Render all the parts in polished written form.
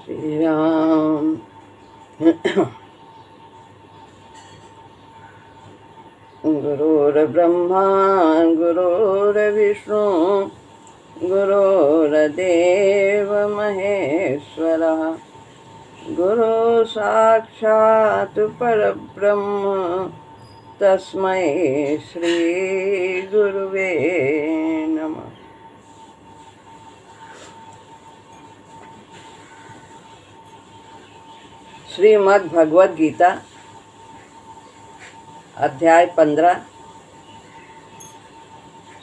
श्री राम। गुरुर्ब्रह्मा गुरुर्विष्णु गुरुर्देव महेश्वरः गुरु साक्षात् परब्रह्म तस्मै श्री गुरुवे नमः। श्रीमद् भगवद गीता अध्याय 15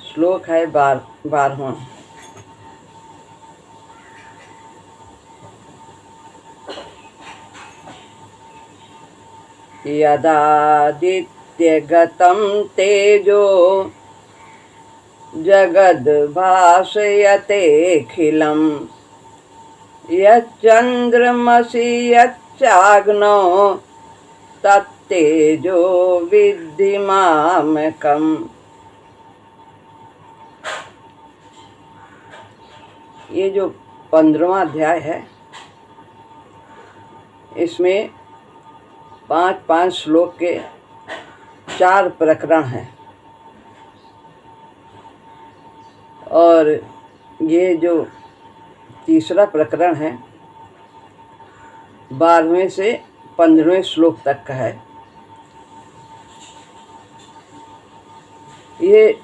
श्लोक है 12वां। यदादित्यगतं तेजो जगद्भासयतेऽखिलं यच्चन्द्रमसि यच्चाग्नौ तत्तेजो विद्धि मामकम्। ये जो 15वां अध्याय है, इसमें 5-5 श्लोक के 4 प्रकरण हैं और ये जो तीसरा प्रकरण है 12वें से 15वें श्लोक तक का है। ये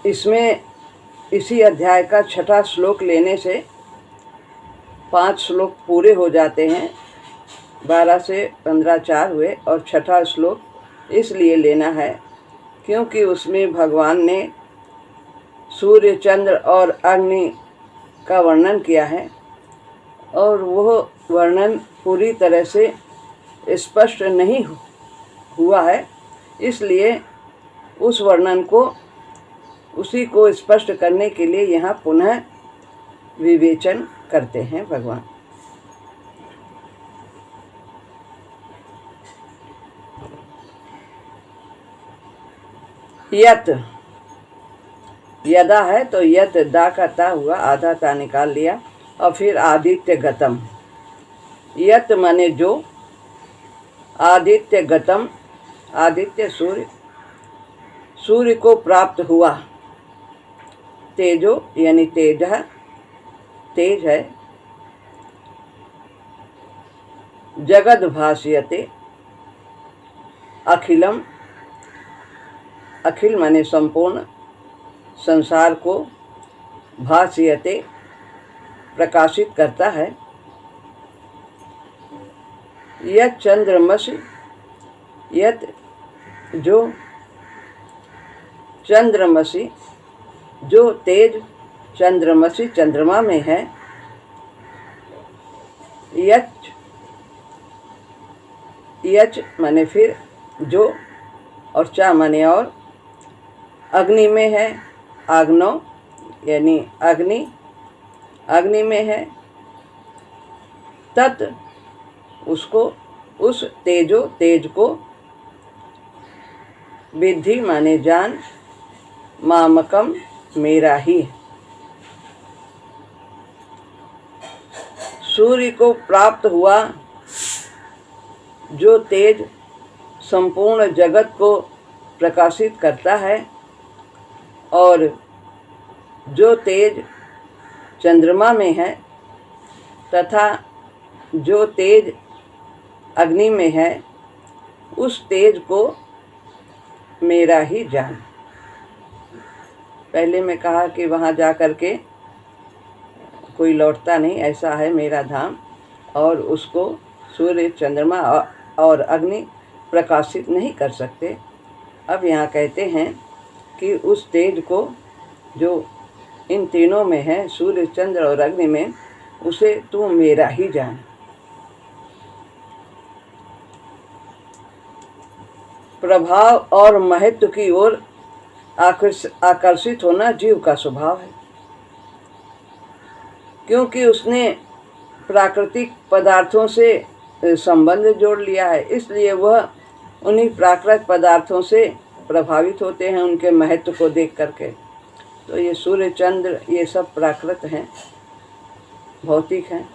इसमें इसी अध्याय का 6ठा श्लोक लेने से 5 श्लोक पूरे हो जाते हैं। 12 से 15 4 हुए और 6ठा श्लोक इसलिए लेना है क्योंकि उसमें भगवान ने सूर्य, चंद्र और अग्नि का वर्णन किया है और वह वर्णन पूरी तरह से स्पष्ट नहीं हुआ है, इसलिए उस वर्णन को उसी को स्पष्ट करने के लिए यहाँ पुनः विवेचन करते हैं भगवान। यत यदा है तो यत दा का ता हुआ, आधा ता निकाल लिया और फिर आदित्य गतम। यत माने जो, आदित्य गतम आदित्य सूर्य, सूर्य को प्राप्त हुआ, तेजो यानी तेज तेज है, जगद भास्यते अखिलम, अखिल माने संपूर्ण संसार को, भास्यते प्रकाशित करता है, यत चंद्रमसि यत जो, चंद्रमसि जो तेज, चंद्रमसि चंद्रमा में है, यच यच माने फिर जो और चा माने और, अग्नि में है, आग्नो यानी अग्नि, अग्नि में है, तत् उसको, उस तेजो तेज को, विद्धि माने जान, मामकम मेरा ही। सूर्य को प्राप्त हुआ जो तेज संपूर्ण जगत को प्रकाशित करता है और जो तेज चंद्रमा में है तथा जो तेज अग्नि में है, उस तेज को मेरा ही जान। पहले मैं कहा कि वहाँ जा कर के कोई लौटता नहीं, ऐसा है मेरा धाम और उसको सूर्य, चंद्रमा और अग्नि प्रकाशित नहीं कर सकते। अब यहाँ कहते हैं कि उस तेज को जो इन तीनों में है, सूर्य, चंद्र और अग्नि में, उसे तू मेरा ही जान। प्रभाव और महत्व की ओर आकर्षित होना जीव का स्वभाव है, क्योंकि उसने प्राकृतिक पदार्थों से संबंध जोड़ लिया है, इसलिए वह उन्हीं प्राकृतिक पदार्थों से प्रभावित होते हैं उनके महत्व को देख करके। तो ये सूर्य, चंद्र, ये सब प्राकृत हैं, भौतिक हैं।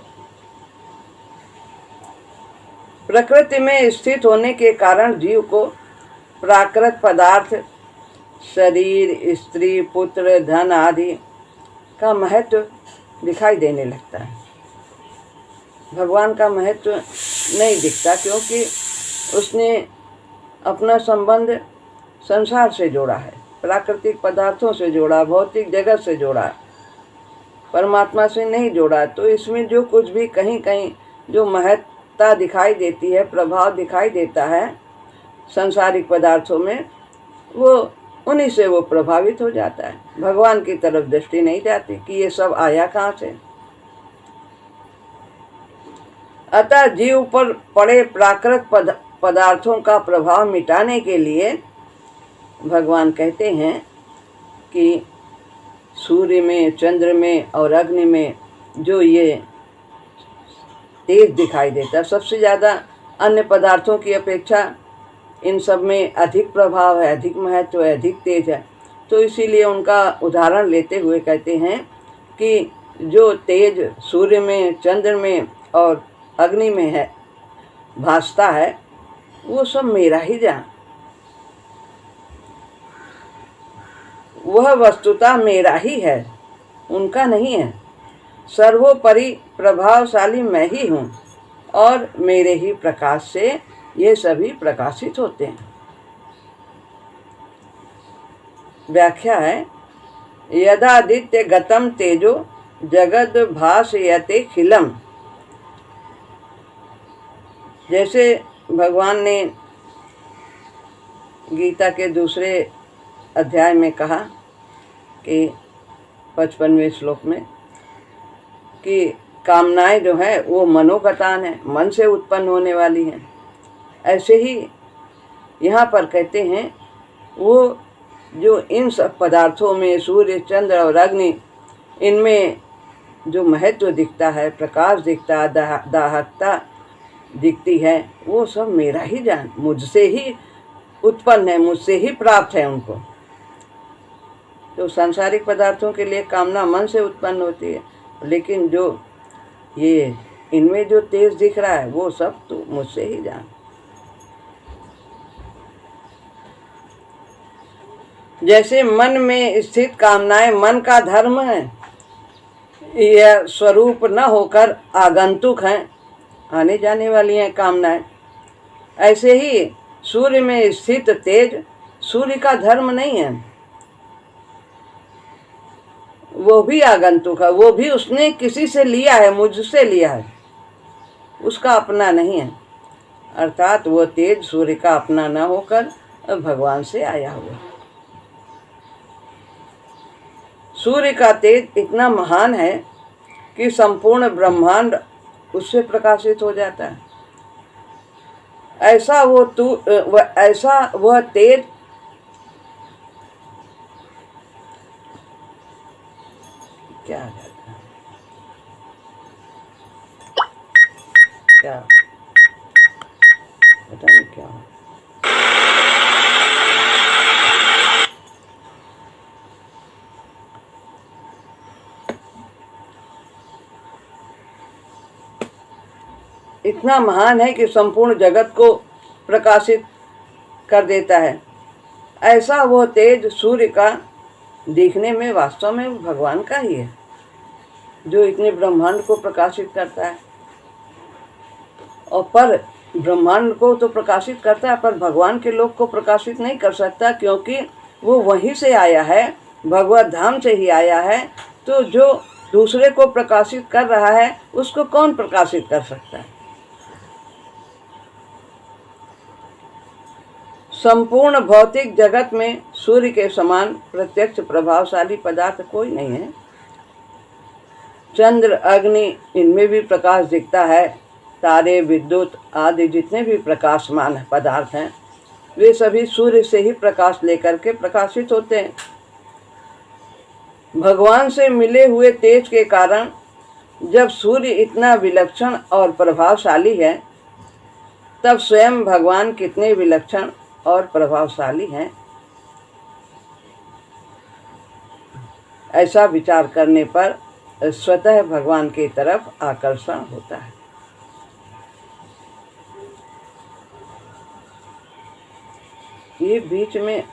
प्रकृति में स्थित होने के कारण जीव को प्राकृत पदार्थ, शरीर, स्त्री, पुत्र, धन आदि का महत्व दिखाई देने लगता है। भगवान का महत्व नहीं दिखता, क्योंकि उसने अपना संबंध संसार से जोड़ा है, प्राकृतिक पदार्थों से जोड़ा, भौतिक जगत से जोड़ा, परमात्मा से नहीं जोड़ा। तो इसमें जो कुछ भी कहीं कहीं जो महत्ता दिखाई देती है, प्रभाव दिखाई देता है सांसारिक पदार्थों में, वो उन्हीं से वो प्रभावित हो जाता है। भगवान की तरफ दृष्टि नहीं जाती कि ये सब आया कहाँ से। अतः जीव पर पड़े प्राकृत पदार्थों का प्रभाव मिटाने के लिए भगवान कहते हैं कि सूर्य में, चंद्र में और अग्नि में जो ये तेज दिखाई देता है, सबसे ज़्यादा अन्य पदार्थों की अपेक्षा इन सब में अधिक प्रभाव है, अधिक महत्व है, अधिक तेज है। तो इसीलिए उनका उदाहरण लेते हुए कहते हैं कि जो तेज सूर्य में, चंद्र में और अग्नि में है, भासता है, वो सब मेरा ही जान, वह वस्तुतः मेरा ही है, उनका नहीं है। सर्वोपरि प्रभावशाली मैं ही हूँ और मेरे ही प्रकाश से ये सभी प्रकाशित होते हैं। व्याख्या है, यदादित्य गतम तेजो जगद भासयते खिलम। जैसे भगवान ने गीता के दूसरे अध्याय में कहा कि 55वें श्लोक में कि कामनाएं जो है वो मनोगतान है, मन से उत्पन्न होने वाली हैं। ऐसे ही यहाँ पर कहते हैं वो जो इन सब पदार्थों में सूर्य, चंद्र और अग्नि, इनमें जो महत्व दिखता है, प्रकाश दिखता है, दाहकता दिखती है, वो सब मेरा ही जान, मुझसे ही उत्पन्न है, मुझसे ही प्राप्त है उनको। तो सांसारिक पदार्थों के लिए कामना मन से उत्पन्न होती है, लेकिन जो ये इनमें जो तेज दिख रहा है वो सब तो मुझसे ही जान। जैसे मन में स्थित कामनाएं मन का धर्म है, यह स्वरूप न होकर आगंतुक हैं, आने जाने वाली हैं कामनाएं, ऐसे ही सूर्य में स्थित तेज सूर्य का धर्म नहीं है, वो भी आगंतुक है, वो भी उसने किसी से लिया है, मुझसे लिया है, उसका अपना नहीं है। अर्थात वो तेज सूर्य का अपना न होकर भगवान से आया हुआ। सूर्य का तेज इतना महान है कि संपूर्ण ब्रह्मांड उससे प्रकाशित हो जाता है। ऐसा वह तेज क्या आ जाता है, क्या पता नहीं क्या हो। इतना महान है कि संपूर्ण जगत को प्रकाशित कर देता है। ऐसा वो तेज सूर्य का दिखने में वास्तव में भगवान का ही है, जो इतने ब्रह्मांड को प्रकाशित करता है। और पर ब्रह्मांड को तो प्रकाशित करता है, पर भगवान के लोक को प्रकाशित नहीं कर सकता, क्योंकि वो वहीं से आया है, भगवत धाम से ही आया है। तो जो दूसरे को प्रकाशित कर रहा है उसको कौन प्रकाशित कर सकता है। संपूर्ण भौतिक जगत में सूर्य के समान प्रत्यक्ष प्रभावशाली पदार्थ कोई नहीं है। चंद्र, अग्नि, इनमें भी प्रकाश दिखता है। तारे, विद्युत आदि जितने भी प्रकाशमान पदार्थ हैं वे सभी सूर्य से ही प्रकाश लेकर के प्रकाशित होते हैं। भगवान से मिले हुए तेज के कारण जब सूर्य इतना विलक्षण और प्रभावशाली है, तब स्वयं भगवान कितने विलक्षण और प्रभावशाली हैं, ऐसा विचार करने पर स्वतः भगवान की तरफ आकर्षण होता है। ये बीच में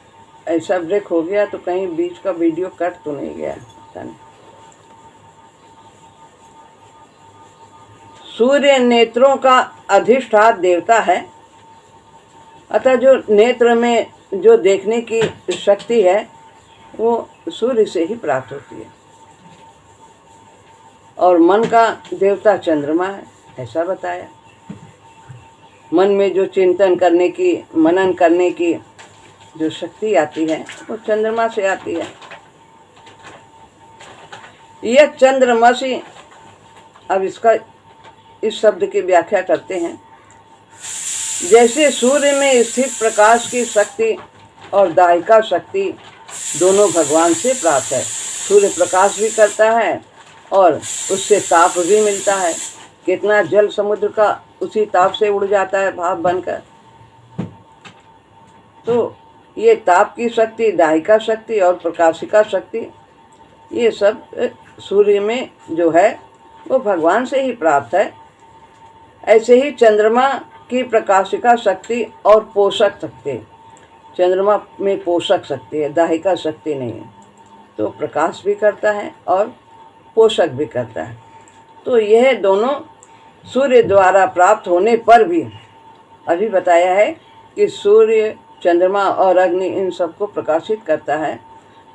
ऐसा ब्रेक हो गया तो कहीं बीच का वीडियो कट तो नहीं गया, पता नहीं। सूर्य नेत्रों का अधिष्ठान देवता है, अतः जो नेत्र में जो देखने की शक्ति है वो सूर्य से ही प्राप्त होती है। और मन का देवता चंद्रमा है, ऐसा बताया। मन में जो चिंतन करने की, मनन करने की जो शक्ति आती है वो चंद्रमा से आती है। यह चंद्रमसी, अब इसका इस शब्द की व्याख्या करते हैं। जैसे सूर्य में स्थित प्रकाश की शक्ति और दाहिका शक्ति दोनों भगवान से प्राप्त है। सूर्य प्रकाश भी करता है और उससे ताप भी मिलता है। कितना जल समुद्र का उसी ताप से उड़ जाता है भाप बनकर। तो ये ताप की शक्ति, दाहिका शक्ति और प्रकाशिका शक्ति, ये सब सूर्य में जो है वो भगवान से ही प्राप्त है। ऐसे ही चंद्रमा की प्रकाशिका शक्ति और पोषक शक्ति, चंद्रमा में पोषक शक्ति है, दाहिका शक्ति नहीं है। तो प्रकाश भी करता है और पोषक भी करता है। तो यह दोनों सूर्य द्वारा प्राप्त होने पर भी अभी बताया है कि सूर्य, चंद्रमा और अग्नि इन सबको प्रकाशित करता है।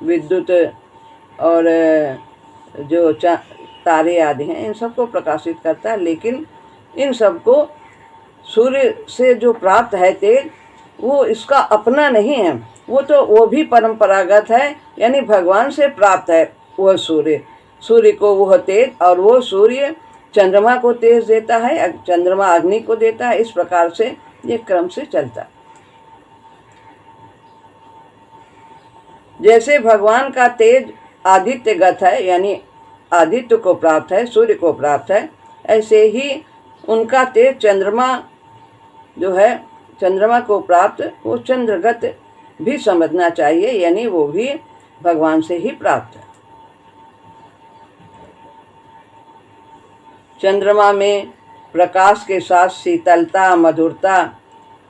विद्युत और जो तारे आदि हैं इन सबको प्रकाशित करता है, लेकिन इन सबको सूर्य से जो प्राप्त है तेज, वो इसका अपना नहीं है। वो भी परंपरागत है, यानी भगवान से प्राप्त है। वह सूर्य को वह तेज, और वो सूर्य चंद्रमा को तेज देता है, चंद्रमा अग्नि को देता है। इस प्रकार से ये क्रम से चलता है। जैसे भगवान का तेज आदित्यगत है, यानी आदित्य को प्राप्त है, सूर्य को प्राप्त है, ऐसे ही उनका तेज चंद्रमा जो है, चंद्रमा को प्राप्त, वो चंद्रगत भी समझना चाहिए, यानी वो भी भगवान से ही प्राप्त है। चंद्रमा में प्रकाश के साथ शीतलता, मधुरता,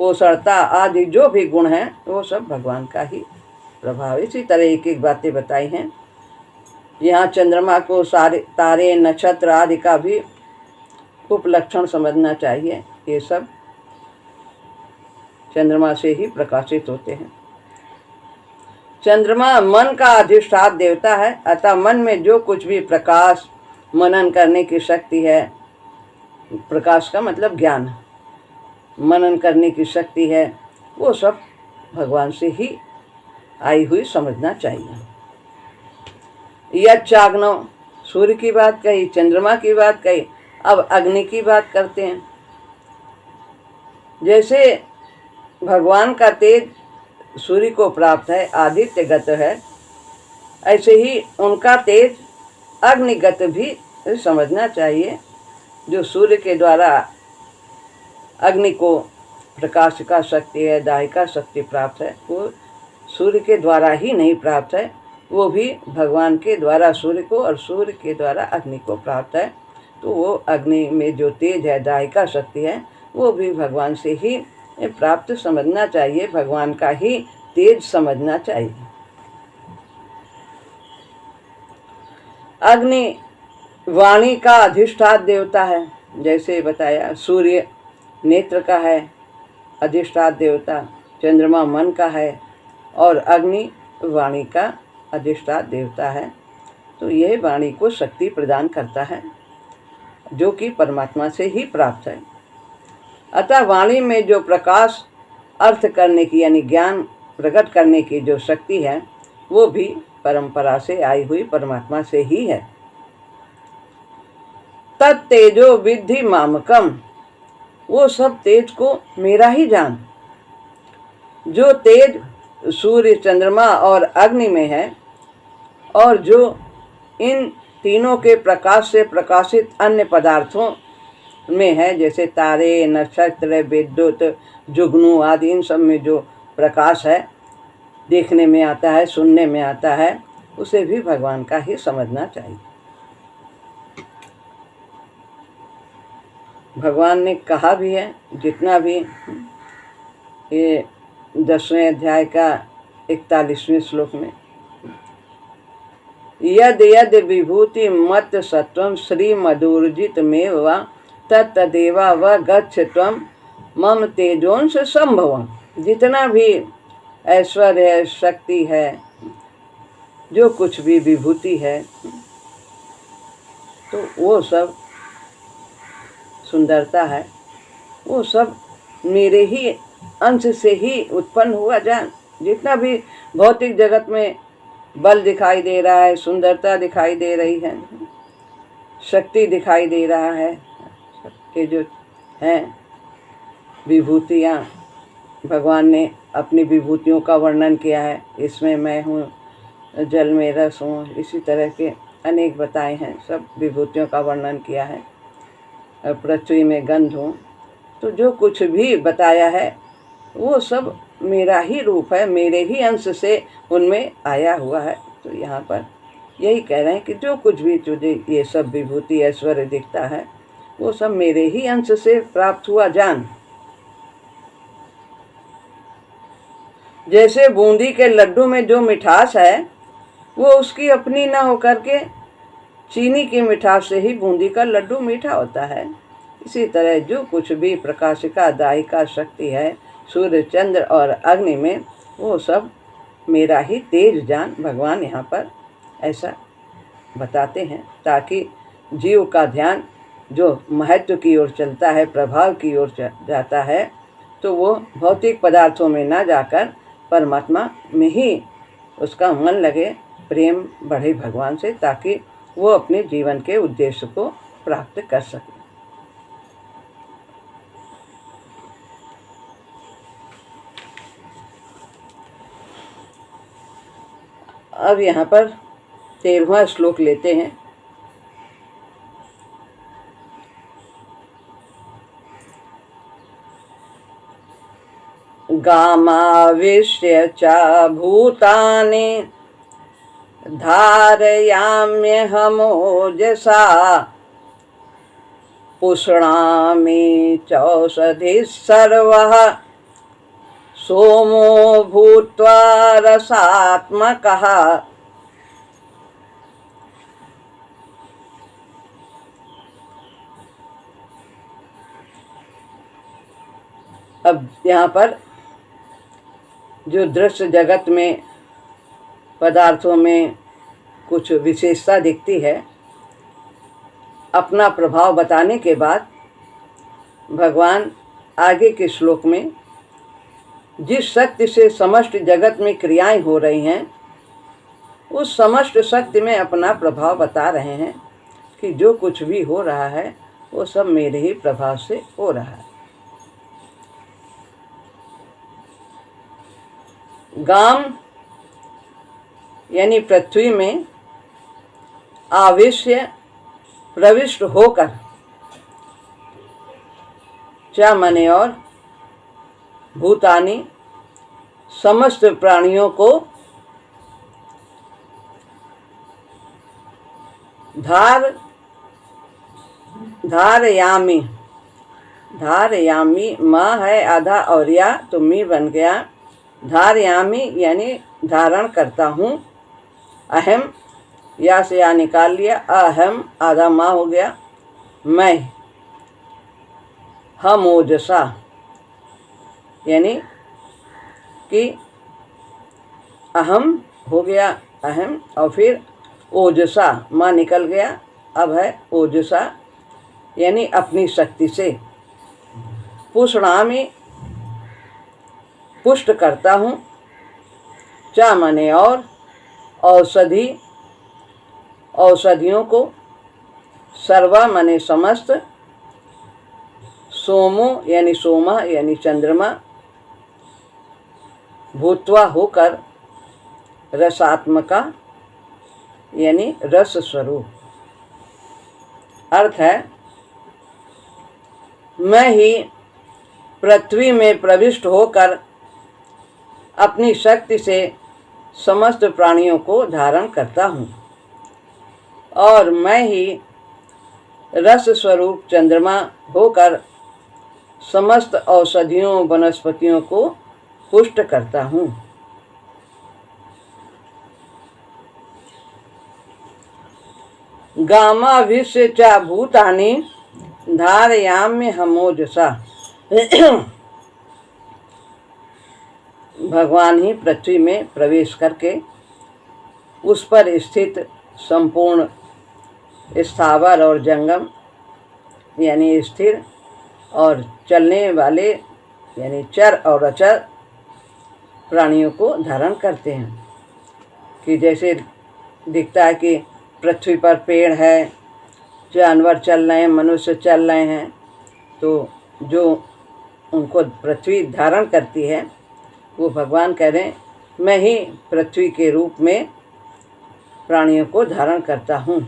पोषणता आदि जो भी गुण हैं वो सब भगवान का ही प्रभाव। इसी तरह एक एक बातें बताई हैं। यहाँ चंद्रमा को सारे तारे, नक्षत्र आदि का भी उपलक्षण समझना चाहिए। ये सब चंद्रमा से ही प्रकाशित होते हैं। चंद्रमा मन का अधिष्ठान देवता है, अतः मन में जो कुछ भी प्रकाश, मनन करने की शक्ति है, प्रकाश का मतलब ज्ञान, मनन करने की शक्ति है, वो सब भगवान से ही आई हुई समझना चाहिए। यज्ञाग्नौ, सूर्य की बात कही, चंद्रमा की बात कही, अब अग्नि की बात करते हैं। जैसे भगवान का तेज सूर्य को प्राप्त है, आदित्यगत है, ऐसे ही उनका तेज अग्निगत भी समझना चाहिए। जो सूर्य के द्वारा अग्नि को प्रकाशिका शक्ति है, दाहिका शक्ति प्राप्त है, वो सूर्य के द्वारा ही नहीं प्राप्त है, वो भी भगवान के द्वारा सूर्य को और सूर्य के द्वारा अग्नि को प्राप्त है। तो वो अग्नि में जो तेज है, दाहिका शक्ति है, वो भी भगवान से ही प्राप्त समझना चाहिए, भगवान का ही तेज समझना चाहिए। अग्नि वाणी का अधिष्ठान देवता है, जैसे बताया। सूर्य नेत्र का है अधिष्ठान देवता, चंद्रमा मन का है और अग्नि वाणी का अधिष्ठान देवता है। तो यह वाणी को शक्ति प्रदान करता है, जो कि परमात्मा से ही प्राप्त है। अतः वाणी में जो प्रकाश अर्थ करने की, यानी ज्ञान प्रकट करने की जो शक्ति है, वो भी परंपरा से आई हुई परमात्मा से ही है। तत्तेजो विद्धि मामकम, वो सब तेज को मेरा ही जान। जो तेज सूर्य, चंद्रमा और अग्नि में है, और जो इन तीनों के प्रकाश से प्रकाशित अन्य पदार्थों में है, जैसे तारे, नक्षत्र, विद्युत, जुगनू आदि, इन सब में जो प्रकाश है, देखने में आता है, सुनने में आता है, उसे भी भगवान का ही समझना चाहिए। भगवान ने कहा भी है, जितना भी ये 10वें अध्याय का 41वें श्लोक में, यद यद विभूति मत सत्वम श्री मधुर्जित में व तत्तदेवा व गच्छ त्वम मम तेजोंस संभवम। जितना भी ऐश्वर्य शक्ति है, जो कुछ भी विभूति है, तो वो सब सुंदरता है, वो सब मेरे ही अंश से ही उत्पन्न हुआ। जान, जितना भी भौतिक जगत में बल दिखाई दे रहा है, सुंदरता दिखाई दे रही है, शक्ति दिखाई दे रहा है, ये जो हैं विभूतियाँ, भगवान ने अपनी विभूतियों का वर्णन किया है। इसमें मैं हूँ, जल में रस हूँ, इसी तरह के अनेक बताए हैं, सब विभूतियों का वर्णन किया है। पृथ्वी में गंध हूँ, तो जो कुछ भी बताया है वो सब मेरा ही रूप है, मेरे ही अंश से उनमें आया हुआ है। तो यहाँ पर यही कह रहे हैं कि जो कुछ भी तुझे ये सब विभूति ऐश्वर्य दिखता है, वो सब मेरे ही अंश से प्राप्त हुआ। जान, जैसे बूंदी के लड्डू में जो मिठास है, वो उसकी अपनी ना होकर के चीनी की मिठास से ही बूंदी का लड्डू मीठा होता है। इसी तरह जो कुछ भी प्रकाशिका दायिका शक्ति है सूर्य चंद्र और अग्नि में, वो सब मेरा ही तेज। जान, भगवान यहाँ पर ऐसा बताते हैं ताकि जीव का ध्यान जो महत्व की ओर चलता है, प्रभाव की ओर जाता है, तो वो भौतिक पदार्थों में ना जाकर परमात्मा में ही उसका मन लगे, प्रेम बढ़े भगवान से, ताकि वो अपने जीवन के उद्देश्य को प्राप्त कर सके। अब यहाँ पर 13वां श्लोक लेते हैं। गामाविश्य च भूतानि धारयाम्यहमोजसा पुष्णामि चौषधिः सर्वः सोमो भूत्वा रसात्मकः। अब यहाँ पर जो दृश्य जगत में पदार्थों में कुछ विशेषता दिखती है, अपना प्रभाव बताने के बाद भगवान आगे के श्लोक में जिस शक्ति से समस्त जगत में क्रियाएं हो रही हैं, उस समस्त शक्ति में अपना प्रभाव बता रहे हैं कि जो कुछ भी हो रहा है वो सब मेरे ही प्रभाव से हो रहा है। गाम यानी पृथ्वी में आवेश्य प्रविष्ट होकर, च मने और भूतानि समस्त प्राणियों को धारयामी, धारयामी माँ है आधा और या तो मी बन गया। धारयामी यानी धारण करता हूँ। अहम या से या निकाल लिया, अहम आधा माँ हो गया। मैं हम ओजसा यानी कि अहम हो गया अहम, और फिर ओजसा माँ निकल गया, अब है ओजसा यानी अपनी शक्ति से। पुष्णामि पुष्ट करता हूँ। च मने और औषधि औषधियों को, सर्वा मने समस्त, सोमो यानी सोमा यानी चंद्रमा, भूत्वा होकर, रसात्मका यानी रस स्वरूप। अर्थ है मैं ही पृथ्वी में प्रविष्ट होकर अपनी शक्ति से समस्त प्राणियों को धारण करता हूँ, और मैं ही रस स्वरूप चंद्रमा होकर समस्त औषधियों वनस्पतियों को पुष्ट करता हूँ। गामाभिस्य च भूतानि धारयाम्य हमोजसा। भगवान ही पृथ्वी में प्रवेश करके उस पर स्थित संपूर्ण स्थावर और जंगम यानी स्थिर और चलने वाले यानी चर और अचर प्राणियों को धारण करते हैं। कि जैसे दिखता है कि पृथ्वी पर पेड़ है, जानवर चल रहे हैं, मनुष्य चल रहे हैं, तो जो उनको पृथ्वी धारण करती है वो भगवान कह रहे हैं मैं ही पृथ्वी के रूप में प्राणियों को धारण करता हूँ।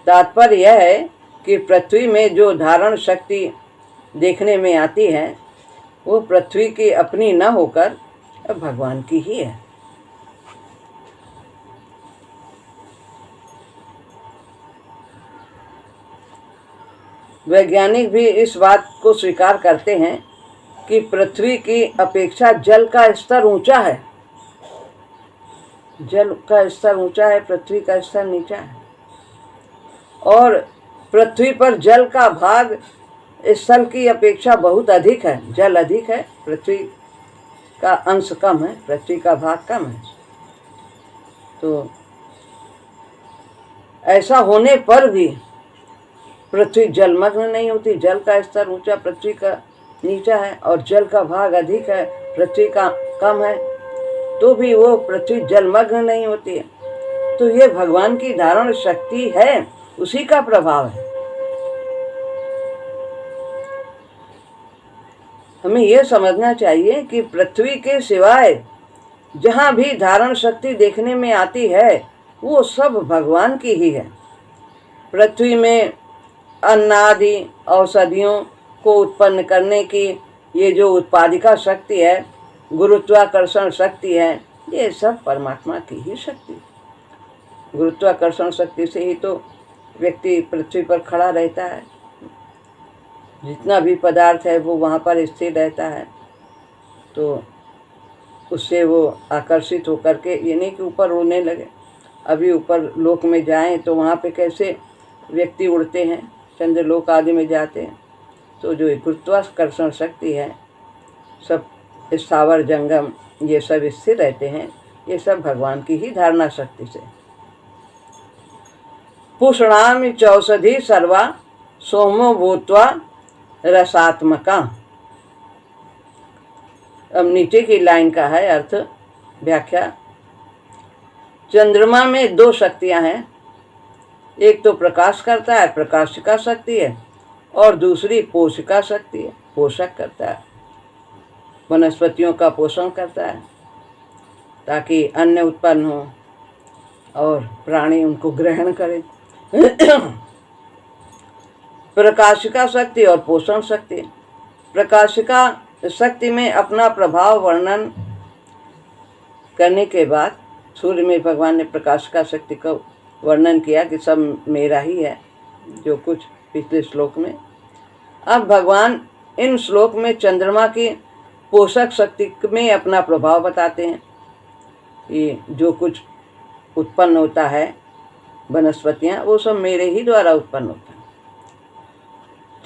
तात्पर्य यह है कि पृथ्वी में जो धारण शक्ति देखने में आती है वो पृथ्वी की अपनी न होकर भगवान की ही है। वैज्ञानिक भी इस बात को स्वीकार करते हैं कि पृथ्वी की अपेक्षा जल का स्तर ऊंचा है। जल का स्तर ऊंचा है, पृथ्वी का स्तर नीचा है। और पृथ्वी पर जल का भाग स्थल की अपेक्षा बहुत अधिक है। जल अधिक है, पृथ्वी का अंश कम है, पृथ्वी का भाग कम है। तो ऐसा होने पर भी पृथ्वी जलमग्न नहीं होती। जल का स्तर ऊंचा, पृथ्वी का नीचा है, और जल का भाग अधिक है, पृथ्वी का कम है, तो भी वो पृथ्वी जलमग्न नहीं होती है। तो ये भगवान की धारण शक्ति है, उसी का प्रभाव है। हमें यह समझना चाहिए कि पृथ्वी के सिवाय जहाँ भी धारण शक्ति देखने में आती है वो सब भगवान की ही है। पृथ्वी में अन्न आदि औषधियों को उत्पन्न करने की ये जो उत्पादिका शक्ति है, गुरुत्वाकर्षण शक्ति है, ये सब परमात्मा की ही शक्ति। गुरुत्वाकर्षण शक्ति से ही तो व्यक्ति पृथ्वी पर खड़ा रहता है। जितना भी पदार्थ है वो वहाँ पर स्थिर रहता है, तो उससे वो आकर्षित होकर के ये नहीं कि ऊपर उड़ने लगे। अभी ऊपर लोक में जाएं तो वहाँ पे कैसे व्यक्ति उड़ते हैं, चंद्रलोक आदि में जाते हैं। तो जो गुरुत्वाकर्षण शक्ति है, सब स्थावर जंगम ये सब स्थिर रहते हैं, ये सब भगवान की ही धारणा शक्ति से। पुष्णामि चौषधि सर्वा सोमो भूत्वा रसात्मका। अब नीचे की लाइन का है अर्थ व्याख्या। चंद्रमा में दो शक्तियां हैं, एक तो प्रकाश करता है, प्रकाशिका शक्ति है, और दूसरी पोषिका शक्ति है, पोषक करता है, वनस्पतियों का पोषण करता है ताकि अन्न उत्पन्न हो और प्राणी उनको ग्रहण करें। प्रकाशिका शक्ति और पोषण शक्ति। प्रकाशिका शक्ति में अपना प्रभाव वर्णन करने के बाद सूर्य में भगवान ने प्रकाशिका शक्ति का वर्णन किया कि सब मेरा ही है, जो कुछ पिछले श्लोक में। अब भगवान इन श्लोक में चंद्रमा की पोषक शक्ति में अपना प्रभाव बताते हैं कि जो कुछ उत्पन्न होता है वनस्पतियाँ, वो सब मेरे ही द्वारा उत्पन्न होता है।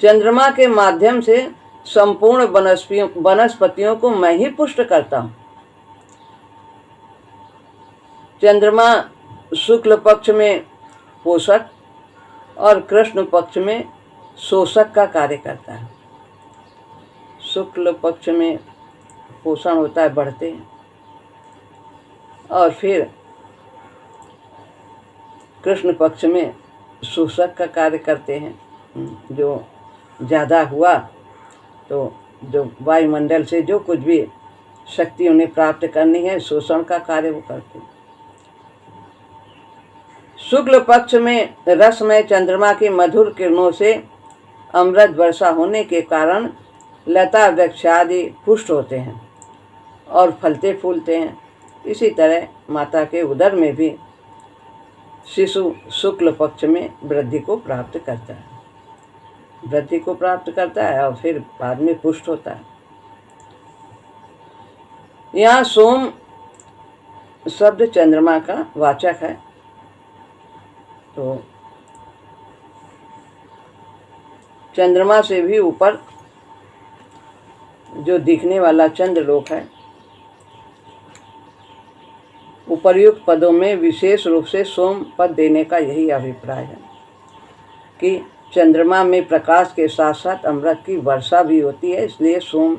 चंद्रमा के माध्यम से संपूर्ण वनस्पतियों को मैं ही पुष्ट करता हूँ। चंद्रमा शुक्ल पक्ष में पोषक और कृष्ण पक्ष में शोषक का कार्य करता है। शुक्ल पक्ष में पोषण होता है, बढ़ते हैं, और फिर कृष्ण पक्ष में शोषक का कार्य करते हैं। जो ज़्यादा हुआ तो जो वायुमंडल से जो कुछ भी शक्ति उन्हें प्राप्त करनी है, शोषण का कार्य वो करते हैं। शुक्ल पक्ष में रसमय चंद्रमा की मधुर किरणों से अमृत वर्षा होने के कारण लता वृक्ष आदि पुष्ट होते हैं और फलते फूलते हैं। इसी तरह माता के उदर में भी शिशु शुक्ल पक्ष में वृद्धि को प्राप्त करता है, और फिर बाद में पुष्ट होता है। यहाँ सोम शब्द चंद्रमा का वाचक है। तो चंद्रमा से भी ऊपर जो दिखने वाला चंद्रलोक है, उपर्युक्त पदों में विशेष रूप से सोम पद देने का यही अभिप्राय है कि चंद्रमा में प्रकाश के साथ साथ अमृत की वर्षा भी होती है, इसलिए सोम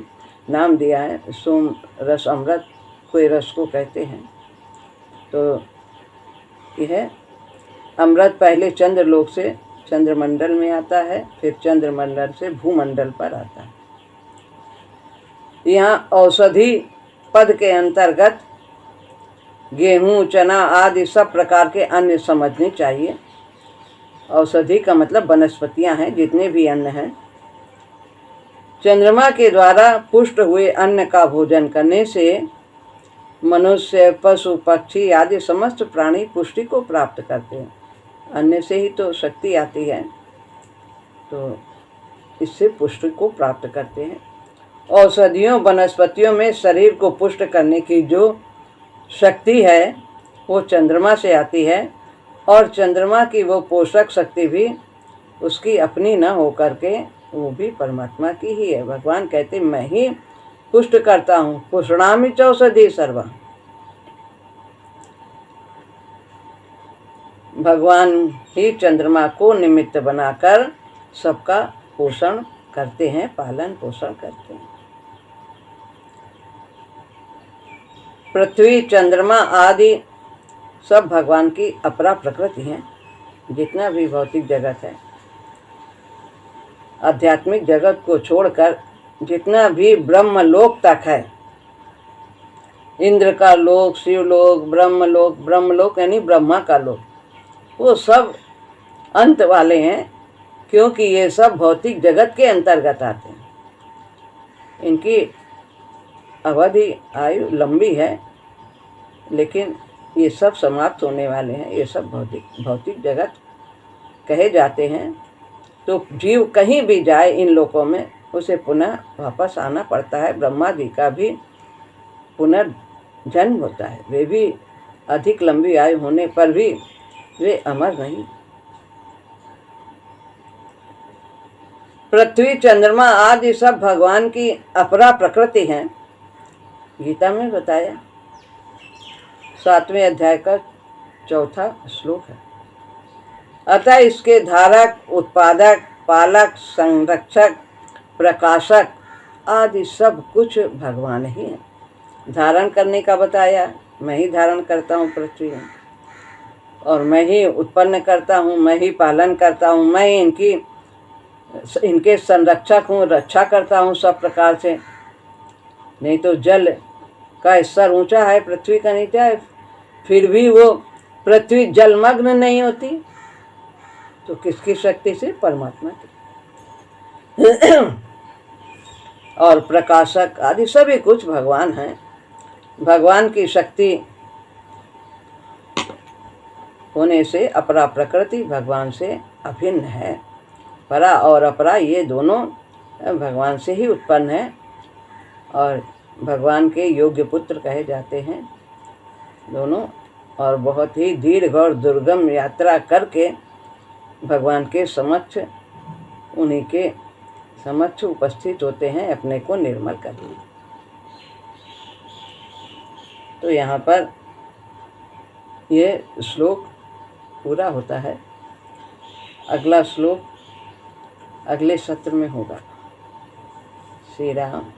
नाम दिया है। सोम रस, अमृत कोई रस को कहते हैं। तो यह अमृत पहले चंद्रलोक से चंद्रमंडल में आता है, फिर चंद्रमंडल से भूमंडल पर आता है। यहाँ औषधि पद के अंतर्गत गेहूँ, चना आदि सब प्रकार के अन्न समझने चाहिए। औषधि का मतलब वनस्पतियाँ हैं, जितने भी अन्न हैं। चंद्रमा के द्वारा पुष्ट हुए अन्न का भोजन करने से मनुष्य, पशु, पक्षी आदि समस्त प्राणी पुष्टि को प्राप्त करते हैं। अन्न से ही तो शक्ति आती है, तो इससे पुष्टि को प्राप्त करते हैं। औषधियों, वनस्पतियों में शरीर को पुष्ट करने की जो शक्ति है वो चंद्रमा से आती है, और चंद्रमा की वो पोषक शक्ति भी उसकी अपनी न हो करके वो भी परमात्मा की ही है। भगवान कहते मैं ही पुष्ट करता हूँ, पुष्णामि चौषधि सर्वा। भगवान ही चंद्रमा को निमित्त बनाकर सबका पोषण करते हैं, पालन पोषण करते हैं। पृथ्वी, चंद्रमा आदि सब भगवान की अपरा प्रकृति हैं। जितना भी भौतिक जगत है, आध्यात्मिक जगत को छोड़कर जितना भी ब्रह्मलोक तक है, इंद्र का लोक, शिवलोक, ब्रह्मलोक यानी ब्रह्मा का लोक, वो सब अंत वाले हैं, क्योंकि ये सब भौतिक जगत के अंतर्गत आते हैं। इनकी अवधि, आयु लंबी है, लेकिन ये सब समाप्त होने वाले हैं। ये सब भौतिक जगत कहे जाते हैं। तो जीव कहीं भी जाए इन लोकों में, उसे पुनः वापस आना पड़ता है। ब्रह्मा जी का भी पुनर्जन्म होता है। वे भी अधिक लंबी आयु होने पर भी वे अमर नहीं। पृथ्वी, चंद्रमा आदि सब भगवान की अपरा प्रकृति हैं। गीता में बताया, 7वें अध्याय का 4था श्लोक है। अतः इसके धारक, उत्पादक, पालक, संरक्षक, प्रकाशक आदि सब कुछ भगवान ही है। धारण करने का बताया, मैं ही धारण करता हूँ पृथ्वी में, और मैं ही उत्पन्न करता हूँ, मैं ही पालन करता हूँ, मैं इनके संरक्षक हूँ, रक्षा करता हूँ सब प्रकार से। नहीं तो जल का स्तर ऊंचा है, पृथ्वी का नीचा है, फिर भी वो पृथ्वी जलमग्न नहीं होती, तो किसकी शक्ति से? परमात्मा की। और प्रकाशक आदि सभी कुछ भगवान हैं। भगवान की शक्ति होने से अपरा प्रकृति भगवान से अभिन्न है। परा और अपरा ये दोनों भगवान से ही उत्पन्न है, और भगवान के योग्य पुत्र कहे जाते हैं दोनों। और बहुत ही दीर्घ और दुर्गम यात्रा करके भगवान के समक्ष, उन्हीं के समक्ष उपस्थित होते हैं अपने को निर्मल करने। तो यहाँ पर ये श्लोक पूरा होता है। अगला श्लोक अगले सत्र में होगा। श्री राम।